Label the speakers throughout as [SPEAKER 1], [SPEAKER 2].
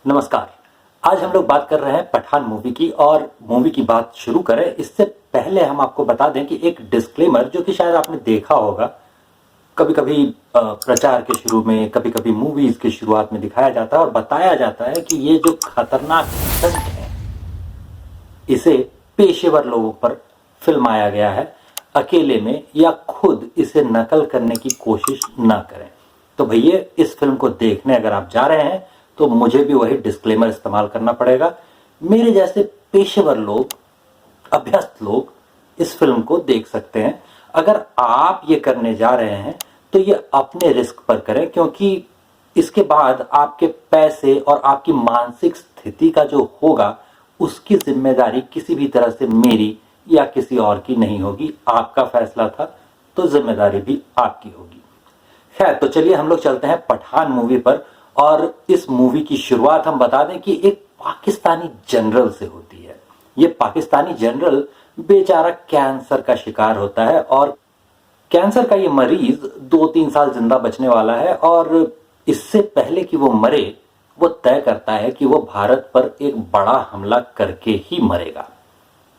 [SPEAKER 1] नमस्कार। आज हम लोग बात कर रहे हैं पठान मूवी की और मूवी की बात शुरू करें इससे पहले हम आपको बता दें कि एक डिस्क्लेमर जो कि शायद आपने देखा होगा कभी कभी प्रचार के शुरू में कभी कभी मूवीज की शुरुआत में दिखाया जाता है और बताया जाता है कि ये जो खतरनाक स्टंट है इसे पेशेवर लोगों पर फिल्माया गया है। अकेले में या खुद इसे नकल करने की कोशिश ना करें। तो भैया इस फिल्म को देखने अगर आप जा रहे हैं तो मुझे भी वही डिस्क्लेमर इस्तेमाल करना पड़ेगा। मेरे जैसे पेशेवर लोग, अभ्यस्त लोग इस फिल्म को देख सकते हैं। अगर आप ये करने जा रहे हैं तो ये अपने रिस्क पर करें, क्योंकि इसके बाद आपके पैसे और आपकी मानसिक स्थिति का जो होगा उसकी जिम्मेदारी किसी भी तरह से मेरी या किसी और की नहीं होगी। आपका फैसला था तो जिम्मेदारी भी आपकी होगी। खैर, तो चलिए हम लोग चलते हैं पठान मूवी पर। और इस मूवी की शुरुआत हम बता दें कि एक पाकिस्तानी जनरल से होती है। ये पाकिस्तानी जनरल बेचारा कैंसर का शिकार होता है और कैंसर का ये मरीज 2-3 साल जिंदा बचने वाला है। और इससे पहले कि वो मरे, वो तय करता है कि वो भारत पर एक बड़ा हमला करके ही मरेगा।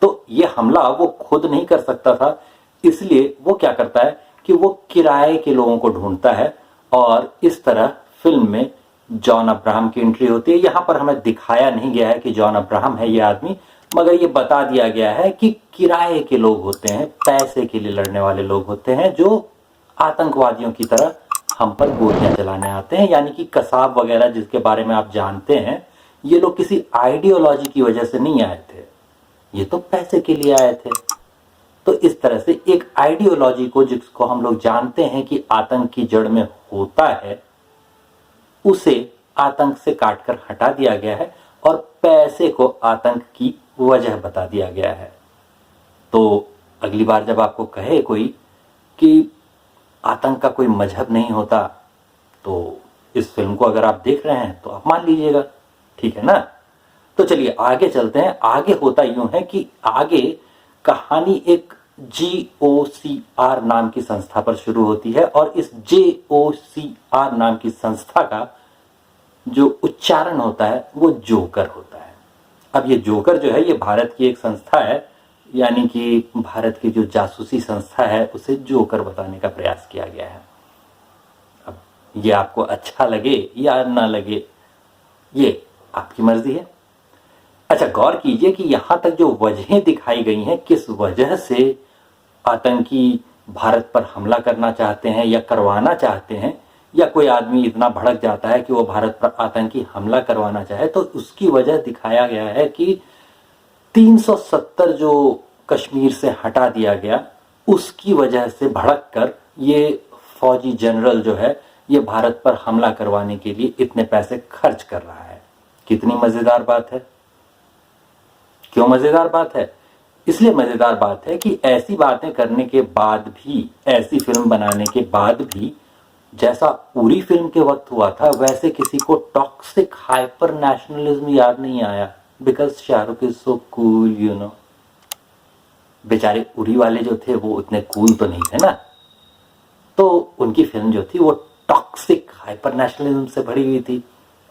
[SPEAKER 1] तो ये हमला वो खुद नहीं कर सकता था, इसलिए वो क्या करता है कि वो किराए के लोगों को ढूंढता है। और इस तरह फिल्म में जॉन अब्राहम की एंट्री होती है। यहां पर हमें दिखाया नहीं गया है कि जॉन अब्राहम है ये आदमी, मगर ये बता दिया गया है कि किराए के लोग होते हैं, पैसे के लिए लड़ने वाले लोग होते हैं, जो आतंकवादियों की तरह हम पर गोलियां चलाने आते हैं। यानी कि कसाब वगैरह जिसके बारे में आप जानते हैं, ये लोग किसी आइडियोलॉजी की वजह से नहीं आए थे, ये तो पैसे के लिए आए थे। तो इस तरह से एक आइडियोलॉजी को, जिसको हम लोग जानते हैं कि आतंक की जड़ में होता है, उसे आतंक से काटकर हटा दिया गया है और पैसे को आतंक की वजह बता दिया गया है। तो अगली बार जब आपको कहे कोई कि आतंक का कोई मजहब नहीं होता, तो इस फिल्म को अगर आप देख रहे हैं तो आप मान लीजिएगा, ठीक है ना। तो चलिए आगे चलते हैं। आगे होता यूं है कि आगे कहानी एक JOCR नाम की संस्था पर शुरू होती है और इस JOCR नाम की संस्था का जो उच्चारण होता है वो जोकर होता है। अब ये जोकर जो है ये भारत की एक संस्था है, यानी कि भारत की जो जासूसी संस्था है उसे जोकर बताने का प्रयास किया गया है। अब ये आपको अच्छा लगे या ना लगे, ये आपकी मर्जी है। अच्छा, गौर कीजिए कि यहां तक जो वजहें दिखाई गई हैं, किस वजह से आतंकी भारत पर हमला करना चाहते हैं या करवाना चाहते हैं, या कोई आदमी इतना भड़क जाता है कि वो भारत पर आतंकी हमला करवाना चाहे, तो उसकी वजह दिखाया गया है कि 370 जो कश्मीर से हटा दिया गया, उसकी वजह से भड़क कर ये फौजी जनरल जो है ये भारत पर हमला करवाने के लिए इतने पैसे खर्च कर रहा है। कितनी मजेदार बात है। क्यों मजेदार बात है? इसलिए मजेदार बात है कि ऐसी बातें करने के बाद भी, ऐसी फिल्म बनाने के बाद भी, जैसा उरी फिल्म के वक्त हुआ था, वैसे किसी को टॉक्सिक हाइपर नेशनलिज्म याद नहीं आया। Because Shahrukh is so cool, you know. बेचारे उरी वाले जो थे वो उतने कूल तो नहीं थे ना, तो उनकी फिल्म जो थी वो टॉक्सिक हाइपर नेशनलिज्म से भरी हुई थी।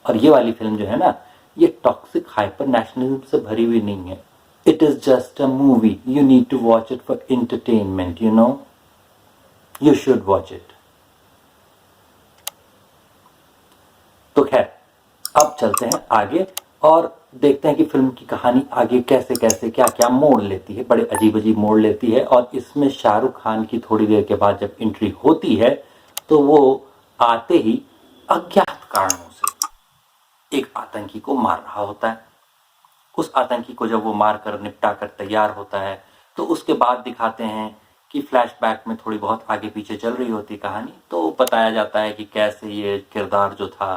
[SPEAKER 1] और ये वाली फिल्म जो है ना, ये टॉक्सिक हाइपर नेशनलिज्म से भरी हुई नहीं है। It is just a movie, you need to watch it for entertainment, you know, you should watch it. तो खैर, अब चलते हैं आगे और देखते हैं कि फिल्म की कहानी आगे कैसे कैसे क्या क्या मोड़ लेती है। बड़े अजीब अजीब मोड़ लेती है। और इसमें शाहरुख खान की थोड़ी देर के बाद जब एंट्री होती है तो वो आते ही अज्ञात कारणों से एक आतंकी को मार रहा होता है। उस आतंकी को जब वो मार कर निपटा कर तैयार होता है तो उसके बाद दिखाते हैं कि फ्लैशबैक में थोड़ी बहुत आगे पीछे चल रही होती कहानी, तो बताया जाता है कि कैसे ये किरदार जो था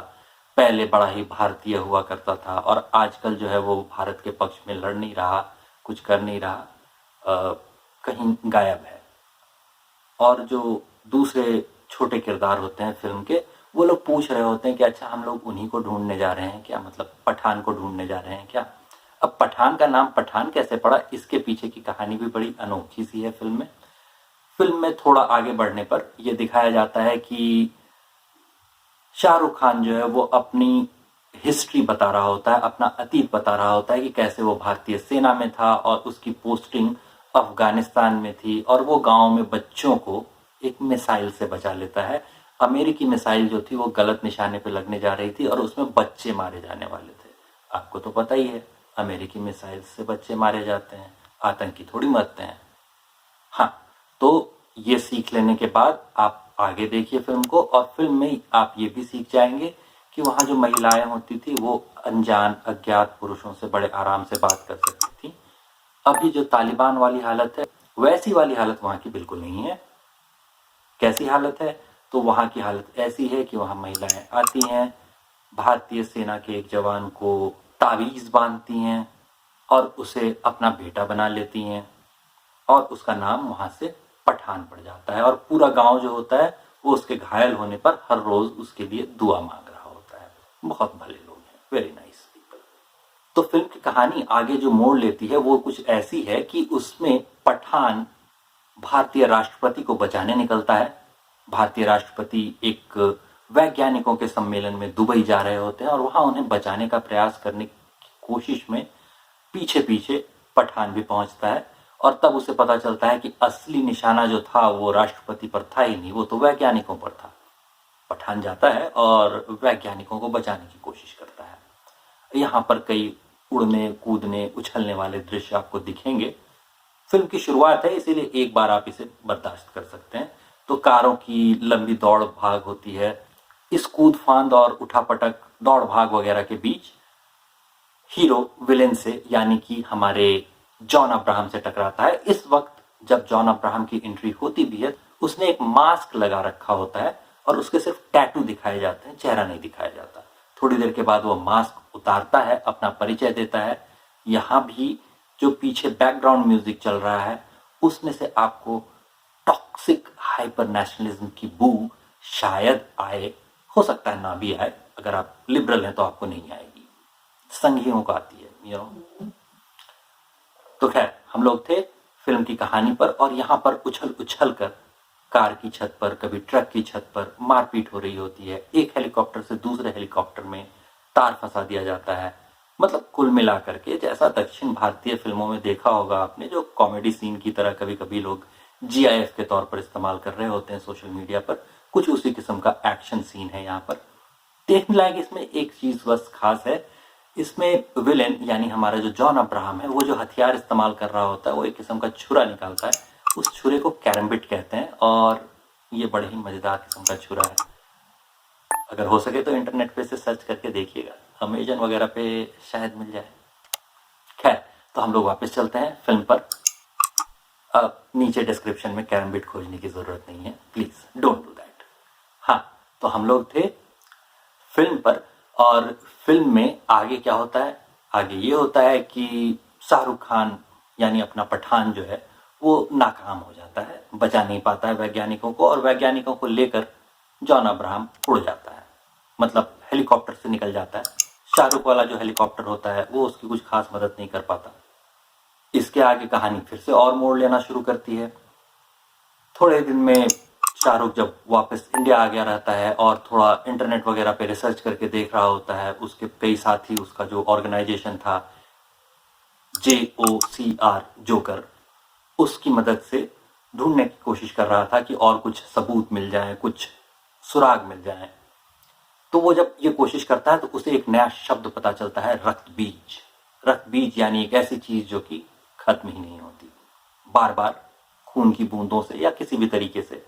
[SPEAKER 1] पहले बड़ा ही भारतीय हुआ करता था और आजकल जो है वो भारत के पक्ष में लड़ नहीं रहा, कुछ कर नहीं रहा, कहीं गायब है। और जो दूसरे छोटे किरदार होते हैं फिल्म के, वो लोग पूछ रहे होते हैं कि अच्छा हम लोग उन्हीं को ढूंढने जा रहे हैं क्या, मतलब पठान को ढूंढने जा रहे हैं क्या। अब पठान का नाम पठान कैसे पड़ा, इसके पीछे की कहानी भी बड़ी अनोखी सी है फिल्म में। फिल्म में थोड़ा आगे बढ़ने पर यह दिखाया जाता है कि शाहरुख खान जो है वो अपनी हिस्ट्री बता रहा होता है, अपना अतीत बता रहा होता है कि कैसे वो भारतीय सेना में था और उसकी पोस्टिंग अफगानिस्तान में थी और वो गांव में बच्चों को एक मिसाइल से बचा लेता है। अमेरिकी मिसाइल जो थी वो गलत निशाने पे लगने जा रही थी और उसमें बच्चे मारे जाने वाले थे। आपको तो पता ही है, अमेरिकी मिसाइल से बच्चे मारे जाते हैं, आतंकी थोड़ी मरते हैं। हाँ, तो ये सीख लेने के बाद आप आगे देखिए फिल्म को, और फिल्म में आप ये भी सीख जाएंगे कि वहाँ जो महिलाएं होती थी वो अनजान अज्ञात पुरुषों से बड़े आराम से बात कर सकती थी। अभी जो तालिबान वाली हालत है, वैसी वाली हालत वहाँ की बिल्कुल नहीं है। कैसी हालत है? तो वहाँ की हालत ऐसी है कि वहाँ महिलाएं आती हैं, भारतीय सेना के एक जवान को ताबीज़ बांधती हैं और उसे अपना बेटा बना लेती हैं और उसका नाम वहाँ से पठान पड़ जाता है, और पूरा गांव जो होता है वो उसके घायल होने पर हर रोज उसके लिए दुआ मांग रहा होता है। बहुत भले लोग हैं, वेरी नाइस पीपल। तो फिल्म की कहानी आगे जो मोड़ लेती है वो कुछ ऐसी है कि उसमें पठान भारतीय राष्ट्रपति को बचाने निकलता है। भारतीय राष्ट्रपति एक वैज्ञानिकों के सम्मेलन में दुबई जा रहे होते हैं और वहां उन्हें बचाने का प्रयास करने की कोशिश में पीछे पीछे पठान भी पहुंचता है, और तब उसे पता चलता है कि असली निशाना जो था वो राष्ट्रपति पर था ही नहीं, वो तो वैज्ञानिकों पर था। पठान जाता है और वैज्ञानिकों को बचाने की कोशिश करता है। यहाँ पर कई उड़ने कूदने उछलने वाले दृश्य आपको दिखेंगे। फिल्म की शुरुआत है, इसीलिए एक बार आप इसे बर्दाश्त कर सकते हैं। तो कारों की लंबी दौड़ भाग होती है। इस कूद फांद और उठापटक दौड़ भाग वगैरह के बीच हीरो विलेन से, यानी कि हमारे जॉन अब्राहम से टकराता है। इस वक्त जब जॉन अब्राहम की एंट्री होती भी है, उसने एक मास्क लगा रखा होता है और उसके सिर्फ टैटू दिखाए जाते हैं, चेहरा नहीं दिखाया जाता। थोड़ी देर के बाद वो मास्क उतारता है, अपना परिचय देता है। यहाँ भी जो पीछे बैकग्राउंड म्यूजिक चल रहा है उसमें से आपको टॉक्सिक हाइपर नेशनलिज्म की बू शायद आए, हो सकता है ना भी आए। अगर आप लिबरल हैं तो आपको नहीं आएगी, संघियों को आती है, यू नो। तो खैर, हम लोग थे फिल्म की कहानी पर, और यहाँ पर उछल उछल कर कार की छत पर, कभी ट्रक की छत पर मारपीट हो रही होती है। एक हेलीकॉप्टर से दूसरे हेलीकॉप्टर में तार फंसा दिया जाता है। मतलब कुल मिलाकर के जैसा दक्षिण भारतीय फिल्मों में देखा होगा आपने, जो कॉमेडी सीन की तरह कभी कभी लोग जीआईएफ के तौर पर इस्तेमाल कर रहे होते हैं सोशल मीडिया पर, कुछ उसी किस्म का एक्शन सीन है यहाँ पर। देखने लायक इसमें एक चीज बस खास है, इसमें विलेन यानी हमारा जो जॉन अब्राहम है, वो जो हथियार इस्तेमाल कर रहा होता है वो एक किस्म का छुरा निकालता है। उस छुरे को कैरम्बिट कहते हैं और ये बड़े ही मजेदार किस्म का छुरा है। अगर हो सके तो इंटरनेट पे से सर्च करके देखिएगा, अमेजन वगैरह पे शायद मिल जाए। खैर, तो हम लोग वापस चलते हैं फिल्म पर। अब नीचे डिस्क्रिप्शन में कैरम्बिट खोजने की जरूरत नहीं है, प्लीज डोंट डू दैट। हाँ, तो हम लोग थे फिल्म पर, और फिल्म में आगे क्या होता है? आगे ये होता है कि शाहरुख खान यानी अपना पठान जो है वो नाकाम हो जाता है, बचा नहीं पाता है वैज्ञानिकों को, और वैज्ञानिकों को लेकर जॉन अब्राहम उड़ जाता है, मतलब हेलीकॉप्टर से निकल जाता है। शाहरुख वाला जो हेलीकॉप्टर होता है वो उसकी कुछ खास मदद नहीं कर पाता। इसके आगे कहानी फिर से और मोड़ लेना शुरू करती है। थोड़े दिन में शाहरुख जब वापस इंडिया आ गया रहता है और थोड़ा इंटरनेट वगैरह पे रिसर्च करके देख रहा होता है, उसके कई साथी उसका जो ऑर्गेनाइजेशन था JOCR जोकर, उसकी मदद से ढूंढने की कोशिश कर रहा था कि और कुछ सबूत मिल जाए, कुछ सुराग मिल जाए। तो वो जब ये कोशिश करता है तो उसे एक नया शब्द पता चलता है, रक्त बीज। रक्त बीज यानी एक ऐसी चीज जो कि खत्म ही नहीं होती, बार बार खून की बूंदों से या किसी भी तरीके से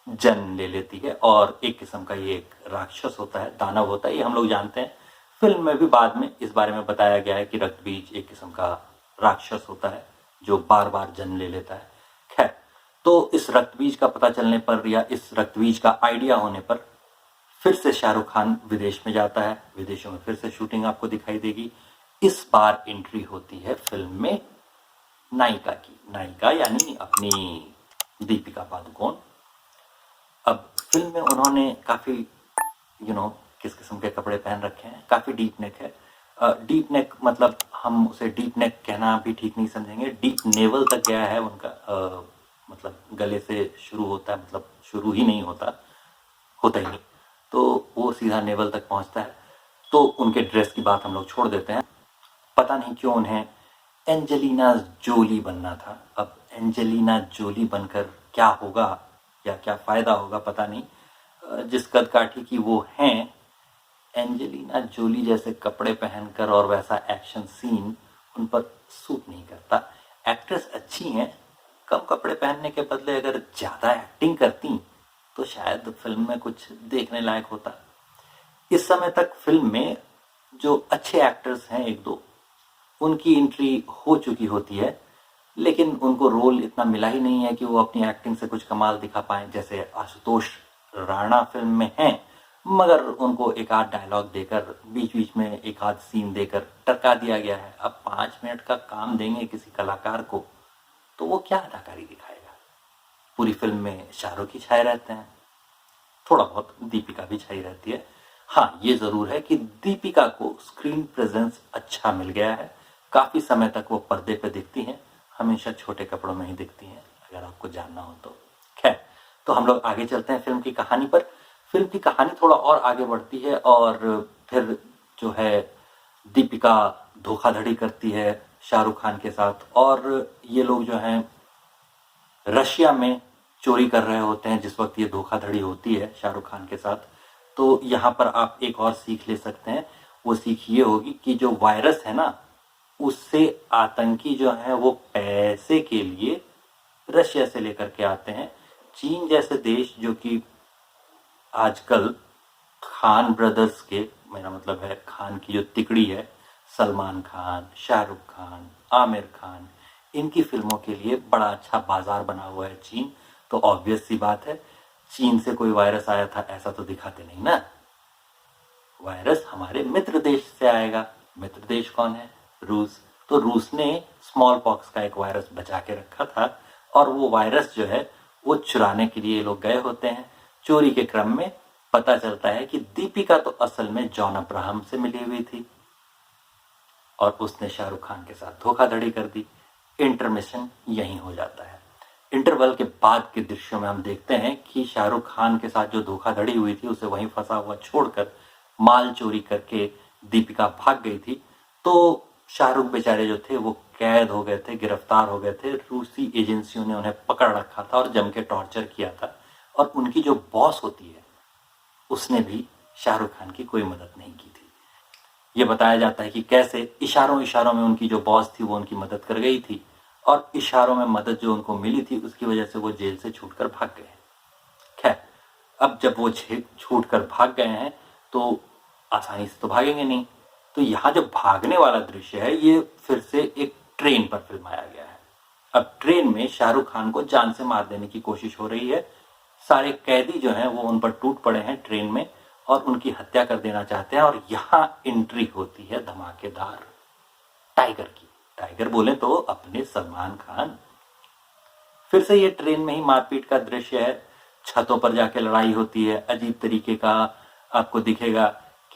[SPEAKER 1] जन्म ले लेती है, और एक किस्म का ये एक राक्षस होता है, दानव होता है, ये हम लोग जानते हैं। फिल्म में भी बाद में इस बारे में बताया गया है कि रक्त बीज एक किस्म का राक्षस होता है जो बार बार जन्म ले लेता है। खैर, तो इस रक्त बीज का पता चलने पर या इस रक्त बीज का आइडिया होने पर फिर से शाहरुख खान विदेश में जाता है। विदेशों में फिर से शूटिंग आपको दिखाई देगी। इस बार एंट्री होती है फिल्म में नायिका की, नायिका यानी अपनी दीपिका पादुकोण। अब फिल्म में उन्होंने काफ़ी किस किस्म के कपड़े पहन रखे हैं, काफ़ी डीप नेक है। डीप नेक मतलब हम उसे डीप नेक कहना भी ठीक नहीं समझेंगे, डीप नेवल तक गया है उनका। मतलब गले से शुरू होता है, मतलब शुरू ही नहीं होता ही नहीं, तो वो सीधा नेवल तक पहुंचता है। तो उनके ड्रेस की बात हम लोग छोड़ देते हैं। पता नहीं क्यों उन्हें एंजेलिना जोली बनना था। अब एंजेलिना जोली बनकर क्या होगा या क्या फ़ायदा होगा पता नहीं। जिस कद काठी की वो हैं, एंजेलिना जोली जैसे कपड़े पहनकर और वैसा एक्शन सीन उन पर सूट नहीं करता। एक्ट्रेस अच्छी हैं, कम कपड़े पहनने के बदले अगर ज़्यादा एक्टिंग करती तो शायद फिल्म में कुछ देखने लायक होता। इस समय तक फिल्म में जो अच्छे एक्टर्स हैं एक दो, उनकी एंट्री हो चुकी होती है, लेकिन उनको रोल इतना मिला ही नहीं है कि वो अपनी एक्टिंग से कुछ कमाल दिखा पाएँ। जैसे आशुतोष राणा फिल्म में हैं, मगर उनको एक आध डायलॉग देकर, बीच बीच में एक आध सीन देकर टरका दिया गया है। अब 5 मिनट का काम देंगे किसी कलाकार को तो वो क्या अदाकारी दिखाएगा। पूरी फिल्म में शाहरुख ही छाए रहते हैं, थोड़ा बहुत दीपिका भी छाई रहती है। हाँ, ये ज़रूर है कि दीपिका को स्क्रीन प्रेजेंस अच्छा मिल गया है। काफ़ी समय तक वो पर्दे पे दिखती हैं, हमेशा छोटे कपड़ों में ही दिखती हैं, अगर आपको जानना हो तो। खैर, तो हम लोग आगे चलते हैं फिल्म की कहानी पर। फिल्म की कहानी थोड़ा और आगे बढ़ती है और फिर जो है दीपिका धोखाधड़ी करती है शाहरुख खान के साथ, और ये लोग जो हैं रशिया में चोरी कर रहे होते हैं जिस वक्त ये धोखाधड़ी होती है शाहरुख खान के साथ। तो यहाँ पर आप एक और सीख ले सकते हैं। वो सीख ये होगी कि जो वायरस है ना, उससे आतंकी जो हैं वो पैसे के लिए रशिया से लेकर के आते हैं। चीन जैसे देश जो कि आजकल खान ब्रदर्स के, मेरा मतलब है खान की जो तिकड़ी है, सलमान खान, शाहरुख खान, आमिर खान, इनकी फिल्मों के लिए बड़ा अच्छा बाजार बना हुआ है चीन। तो ऑब्वियस सी बात है, चीन से कोई वायरस आया था ऐसा तो दिखाते नहीं ना। वायरस हमारे मित्र देश से आएगा। मित्र देश कौन है? रूस। तो रूस ने स्मॉल पॉक्स का एक वायरस बचा के रखा था, और वो वायरस जो है वो चुराने के लिए लोग गए होते हैं। चोरी के क्रम में पता चलता है कि दीपिका तो असल में जॉन अब्राहम से मिली हुई थी और उसने शाहरुख खान के साथ धोखाधड़ी कर दी। इंटरमिशन यहीं हो जाता है। इंटरवल के बाद के दृश्यों में हम देखते हैं कि शाहरुख खान के साथ जो धोखाधड़ी हुई थी उसे वहीं फंसा हुआ छोड़कर माल चोरी करके दीपिका भाग गई थी। तो शाहरुख बेचारे जो थे वो कैद हो गए थे, गिरफ्तार हो गए थे। रूसी एजेंसियों ने उन्हें पकड़ रखा था और जम के टॉर्चर किया था, और उनकी जो बॉस होती है उसने भी शाहरुख खान की कोई मदद नहीं की थी। ये बताया जाता है कि कैसे इशारों इशारों में उनकी जो बॉस थी वो उनकी मदद कर गई थी, और इशारों में मदद जो उनको मिली थी उसकी वजह से वो जेल से छूटकर भाग गए। खैर, अब जब वो छूट कर भाग गए हैं तो आसानी से तो भागेंगे नहीं। तो यहाँ जो भागने वाला दृश्य है ये फिर से एक ट्रेन पर फिल्माया गया है। अब ट्रेन में शाहरुख खान को जान से मार देने की कोशिश हो रही है। सारे कैदी जो हैं वो उन पर टूट पड़े हैं ट्रेन में और उनकी हत्या कर देना चाहते हैं, और यहाँ एंट्री होती है धमाकेदार टाइगर की। टाइगर बोले तो अपने सलमान खान। फिर से ये ट्रेन में ही मारपीट का दृश्य है। छतों पर जाके लड़ाई होती है। अजीब तरीके का आपको दिखेगा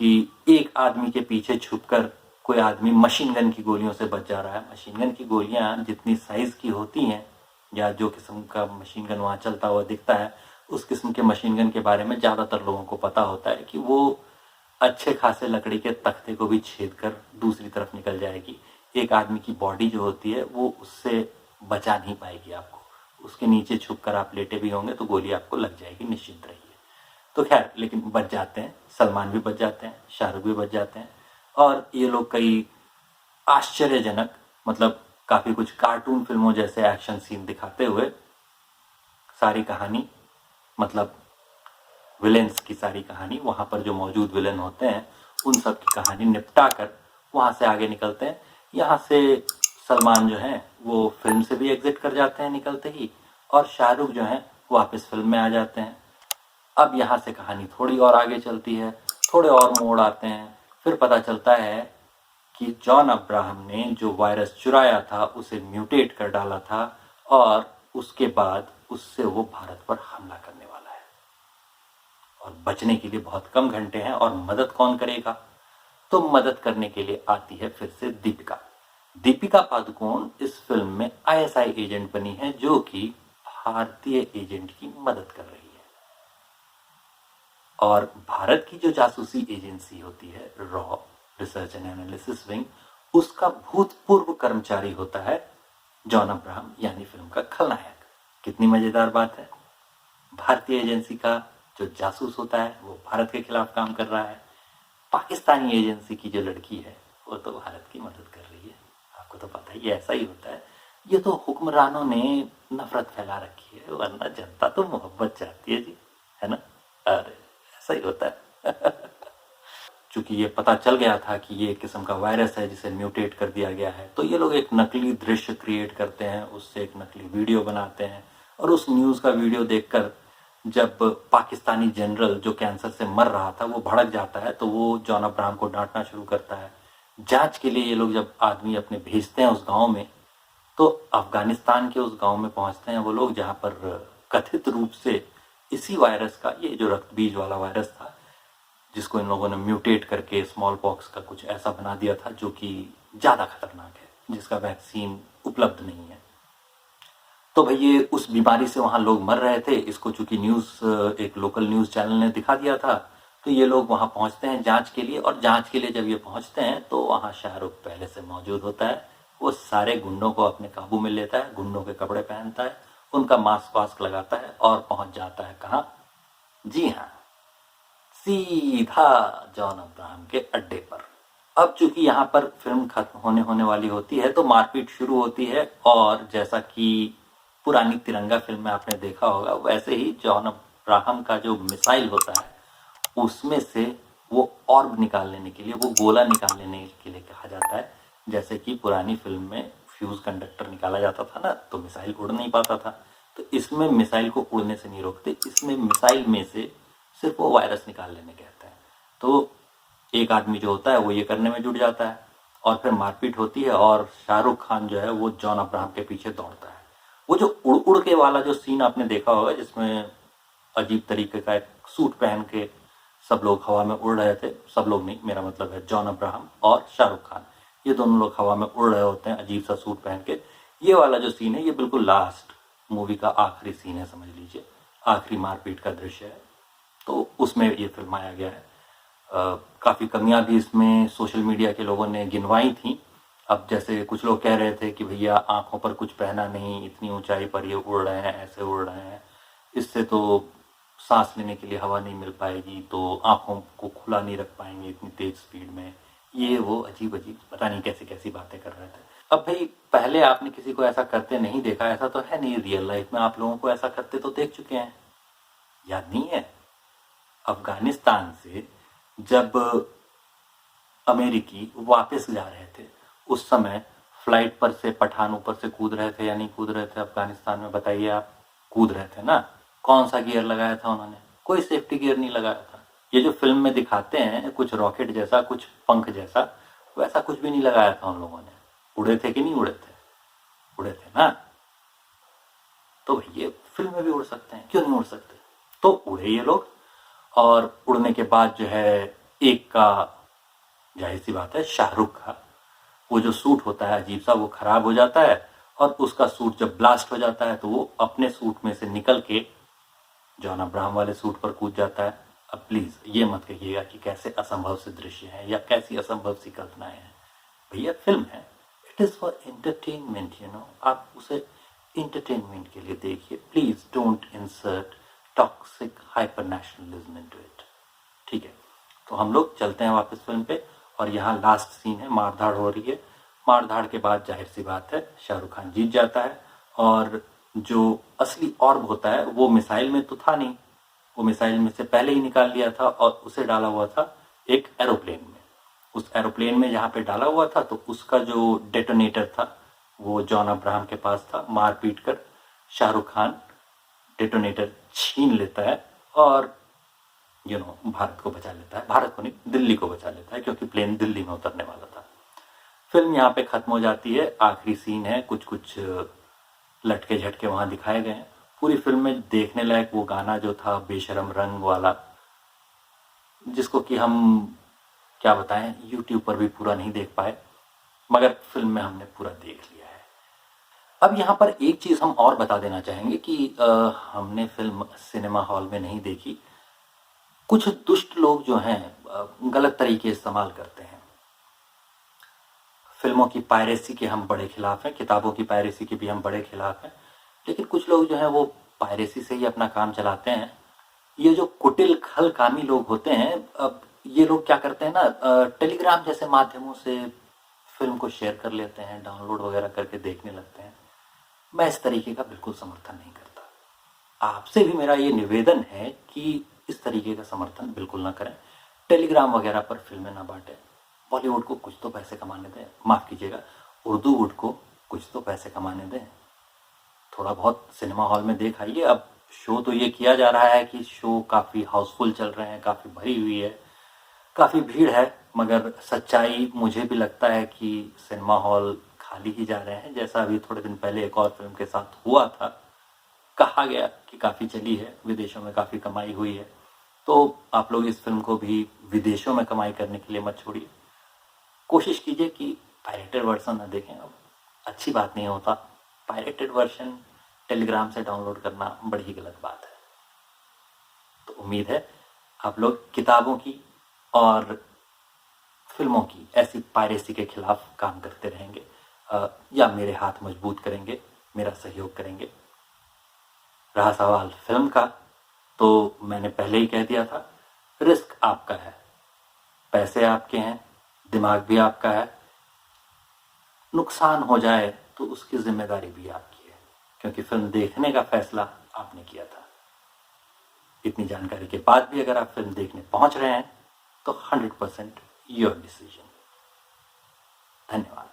[SPEAKER 1] कि एक आदमी के पीछे छुपकर कोई आदमी मशीन गन की गोलियों से बच जा रहा है। मशीन गन की गोलियां जितनी साइज की होती हैं, या जो किस्म का मशीन गन वहां चलता हुआ दिखता है, उस किस्म के मशीन गन के बारे में ज़्यादातर लोगों को पता होता है कि वो अच्छे खासे लकड़ी के तख्ते को भी छेद कर दूसरी तरफ निकल जाएगी। एक आदमी की बॉडी जो होती है वो उससे बचा नहीं पाएगी आपको। उसके नीचे छुप कर आप लेटे भी होंगे तो गोली आपको लग जाएगी, निश्चिंत रहिए। तो खैर, लेकिन बच जाते हैं। सलमान भी बच जाते हैं, शाहरुख भी बच जाते हैं, और ये लोग कई आश्चर्यजनक, मतलब काफ़ी कुछ कार्टून फिल्मों जैसे एक्शन सीन दिखाते हुए सारी कहानी, मतलब विलेंस की सारी कहानी, वहाँ पर जो मौजूद विलेन होते हैं उन सब की कहानी निपटा कर वहाँ से आगे निकलते हैं। यहाँ से सलमान जो हैं वो फिल्म से भी एग्जिट कर जाते हैं निकलते ही, और शाहरुख जो हैं वापस फिल्म में आ जाते हैं। अब यहाँ से कहानी थोड़ी और आगे चलती है, थोड़े और मोड़ आते हैं। फिर पता चलता है कि जॉन अब्राहम ने जो वायरस चुराया था उसे म्यूटेट कर डाला था, और उसके बाद उससे वो भारत पर हमला करने वाला है, और बचने के लिए बहुत कम घंटे हैं। और मदद कौन करेगा? तो मदद करने के लिए आती है फिर से दीपिका। दीपिका पादुकोण इस फिल्म में आईएसआई एजेंट बनी है, जो कि भारतीय एजेंट की मदद कर रही है। और भारत की जो जासूसी एजेंसी होती है raw, research and analysis wing, उसका भूतपूर्व कर्मचारी होता है जॉन अब्राहम, यानी फिल्म का खलनायक। कितनी मजेदार बात है। भारतीय एजेंसी का जो जासूस होता है वो भारत के खिलाफ काम कर रहा है, पाकिस्तानी एजेंसी की जो लड़की है वो तो भारत की मदद कर रही है। आपको तो पता ही है, ऐसा ही होता है। ये तो हुक्मरानों ने नफरत फैला रखी है, वरना जनता तो मोहब्बत चाहती है जी, है ना। अरे ऐसा ही होता है। चूंकि ये पता चल गया था कि ये एक किस्म का वायरस है जिसे म्यूटेट कर दिया गया है, तो ये लोग एक नकली दृश्य क्रिएट करते हैं, उससे एक नकली वीडियो बनाते हैं, और उस न्यूज़ का वीडियो देखकर जब पाकिस्तानी जनरल जो कैंसर से मर रहा था वो भड़क जाता है, तो वो जॉन अब्राहम को डांटना शुरू करता है। जांच के लिए ये लोग जब आदमी अपने भेजते हैं उस गांव में, तो अफगानिस्तान के उस गांव में पहुंचते हैं वो लोग, जहां पर कथित रूप से इसी वायरस का, ये जो रक्त बीज वाला वायरस था जिसको इन लोगों ने म्यूटेट करके स्मॉल पॉक्स का कुछ ऐसा बना दिया था जो कि ज़्यादा खतरनाक है, जिसका वैक्सीन उपलब्ध नहीं है। तो भाई ये उस बीमारी से वहाँ लोग मर रहे थे, इसको चूंकि न्यूज़ एक लोकल न्यूज़ चैनल ने दिखा दिया था, तो ये लोग वहाँ पहुँचते हैं जांच के लिए, और जांच के लिए जब ये पहुँचते हैं तो वहाँ शाहरुख पहले से मौजूद होता है। वो सारे गुंडों को अपने काबू में लेता है, गुंडों के कपड़े पहनता है, उनका मास्क वास्क लगाता है और पहुँच जाता है कहाँ? जी हाँ, सीधा जॉन अब्राहम के अड्डे पर। अब चूंकि यहाँ पर फिल्म खत्म होने वाली होती है तो मारपीट शुरू होती है, और जैसा कि पुरानी तिरंगा फिल्म में आपने देखा होगा, वैसे ही जॉन अब्राहम का जो मिसाइल होता है उसमें से वो ऑर्ब निकाल लेने के लिए, वो गोला निकाल लेने के लिए कहा जाता है। जैसे कि पुरानी फिल्म में फ्यूज कंडक्टर निकाला जाता था ना, तो मिसाइल उड़ नहीं पाता था, तो इसमें मिसाइल को उड़ने से नहीं रोकते, इसमें मिसाइल में से सिर्फ वो वायरस निकाल लेने कहते हैं। तो एक आदमी जो होता है वो ये करने में जुट जाता है, और फिर मारपीट होती है, और शाहरुख खान जो है वो जॉन अब्राहम के पीछे दौड़ता है। वो जो उड़ उड़ के वाला जो सीन आपने देखा होगा, जिसमें अजीब तरीके का एक सूट पहन के सब लोग हवा में उड़ रहे थे, सब लोग नहीं, मेरा मतलब है जॉन अब्राहम और शाहरुख खान, ये दोनों लोग हवा में उड़ रहे होते हैं अजीब सा सूट पहन के। ये वाला जो सीन है ये बिल्कुल लास्ट मूवी का आखिरी सीन है, समझ लीजिए आखिरी मारपीट का दृश्य है, तो उसमें ये फिल्माया गया है। काफ़ी कमियां भी इसमें सोशल मीडिया के लोगों ने गिनवाई थी। अब जैसे कुछ लोग कह रहे थे कि भैया आंखों पर कुछ पहना नहीं, इतनी ऊंचाई पर ये उड़ रहे हैं, ऐसे उड़ रहे हैं, इससे तो सांस लेने के लिए हवा नहीं मिल पाएगी, तो आंखों को खुला नहीं रख पाएंगे इतनी तेज स्पीड में, ये वो अजीब अजीब पता नहीं कैसी कैसी बातें कर रहे थे। अब भाई पहले आपने किसी को ऐसा करते नहीं देखा, ऐसा तो है नहीं, रियल लाइफ में आप लोगों को ऐसा करते तो देख चुके हैं, याद नहीं है? अफगानिस्तान से जब अमेरिकी वापस जा रहे थे, उस समय फ्लाइट पर से पठान ऊपर से कूद रहे थे या नहीं कूद रहे थे अफगानिस्तान में, बताइए आप? कूद रहे थे ना। कौन सा गियर लगाया था उन्होंने? कोई सेफ्टी गियर नहीं लगाया था। ये जो फिल्म में दिखाते हैं कुछ रॉकेट जैसा, कुछ पंख जैसा, वैसा कुछ भी नहीं लगाया था उन लोगों ने। उड़े थे कि नहीं उड़े थे? उड़े थे ना। तो ये फिल्म में भी उड़ सकते हैं, क्यों नहीं उड़ सकते? तो उड़े ये लोग, और उड़ने के बाद जो है एक का, जाहिर सी बात है शाहरुख का वो जो सूट होता है अजीब सा, वो खराब हो जाता है, और उसका सूट जब ब्लास्ट हो जाता है तो वो अपने सूट में से निकल के जॉन अब्राहम वाले सूट पर कूद जाता है। अब प्लीज ये मत कहिएगा कि कैसे असंभव से दृश्य है या कैसी असंभव सी कल्पनाएं हैं। भैया फिल्म है, it is for entertainment, you no, आप उसे इंटरटेनमेंट के लिए देखिए, please don't insert toxic hyper nationalism into it. ठीक है, तो हम लोग चलते हैं वापस फिल्म पे, और यहाँ लास्ट सीन है, मारधाड़ हो रही है। मारधाड़ के बाद जाहिर सी बात है शाहरुख खान जीत जाता है, और जो असली ऑर्ब होता है वो मिसाइल में तो था नहीं, वो मिसाइल में से पहले ही निकाल लिया था और उसे डाला हुआ था एक एरोप्लेन में। उस एरोप्लेन में जहाँ पे डाला हुआ था तो उसका जो डेटोनेटर था वो जॉन अब्राहम के पास था। मार पीट कर शाहरुख खान डेटोनेटर छीन लेता है और भारत को बचा लेता है, भारत को नहीं, दिल्ली को बचा लेता है, क्योंकि प्लेन दिल्ली में उतरने वाला था। फिल्म यहाँ पे खत्म हो जाती है। आखिरी सीन है, कुछ कुछ लटके झटके वहाँ दिखाए गए हैं। पूरी फिल्म में देखने लायक वो गाना जो था बेशरम रंग वाला, जिसको कि हम क्या बताएं, यूट्यूब पर भी पूरा नहीं देख पाए, मगर फिल्म में हमने पूरा देख लिया है। अब यहाँ पर एक चीज़ हम और बता देना चाहेंगे कि हमने फिल्म सिनेमा हॉल में नहीं देखी, कुछ दुष्ट लोग जो हैं गलत तरीके इस्तेमाल करते हैं। फिल्मों की पायरेसी के हम बड़े खिलाफ हैं, किताबों की पायरेसी के भी हम बड़े खिलाफ हैं, लेकिन कुछ लोग जो हैं वो पायरेसी से ही अपना काम चलाते हैं। ये जो कुटिल खल कामी लोग होते हैं, अब ये लोग क्या करते हैं ना, टेलीग्राम जैसे माध्यमों से फिल्म को शेयर कर लेते हैं, डाउनलोड वगैरह करके देखने लगते हैं। मैं इस तरीके का बिल्कुल समर्थन नहीं करता। आपसे भी मेरा ये निवेदन है कि इस तरीके का समर्थन बिल्कुल ना करें। टेलीग्राम वगैरह पर फिल्में ना बांटें। बॉलीवुड को कुछ तो पैसे कमाने दें, माफ़ कीजिएगा, उर्दू वुड को कुछ तो पैसे कमाने दें। थोड़ा बहुत सिनेमा हॉल में देख आइए। अब शो तो ये किया जा रहा है कि शो काफ़ी हाउसफुल चल रहे हैं, काफ़ी भरी हुई है, काफ़ी भीड़ है, मगर सच्चाई मुझे भी लगता है कि सिनेमा हॉल खाली ही जा रहे हैं। जैसा अभी थोड़े दिन पहले एक और फिल्म के साथ हुआ था, कहा गया कि काफ़ी चली है, विदेशों में काफ़ी कमाई हुई है। तो आप लोग इस फिल्म को भी विदेशों में कमाई करने के लिए मत छोड़िए। कोशिश कीजिए कि पायरेटेड वर्जन ना देखें। अब अच्छी बात नहीं होता, पायरेटेड वर्जन टेलीग्राम से डाउनलोड करना बड़ी ही गलत बात है। तो उम्मीद है आप लोग किताबों की और फिल्मों की ऐसी पायरेसी के खिलाफ काम करते रहेंगे, या मेरे हाथ मजबूत करेंगे, मेरा सहयोग करेंगे। रहा सवाल फिल्म का, तो मैंने पहले ही कह दिया था, रिस्क आपका है, पैसे आपके हैं, दिमाग भी आपका है। नुकसान हो जाए तो उसकी जिम्मेदारी भी आपकी है, क्योंकि फिल्म देखने का फैसला आपने किया था। इतनी जानकारी के बाद भी अगर आप फिल्म देखने पहुंच रहे हैं तो 100% योर डिसीजन। धन्यवाद।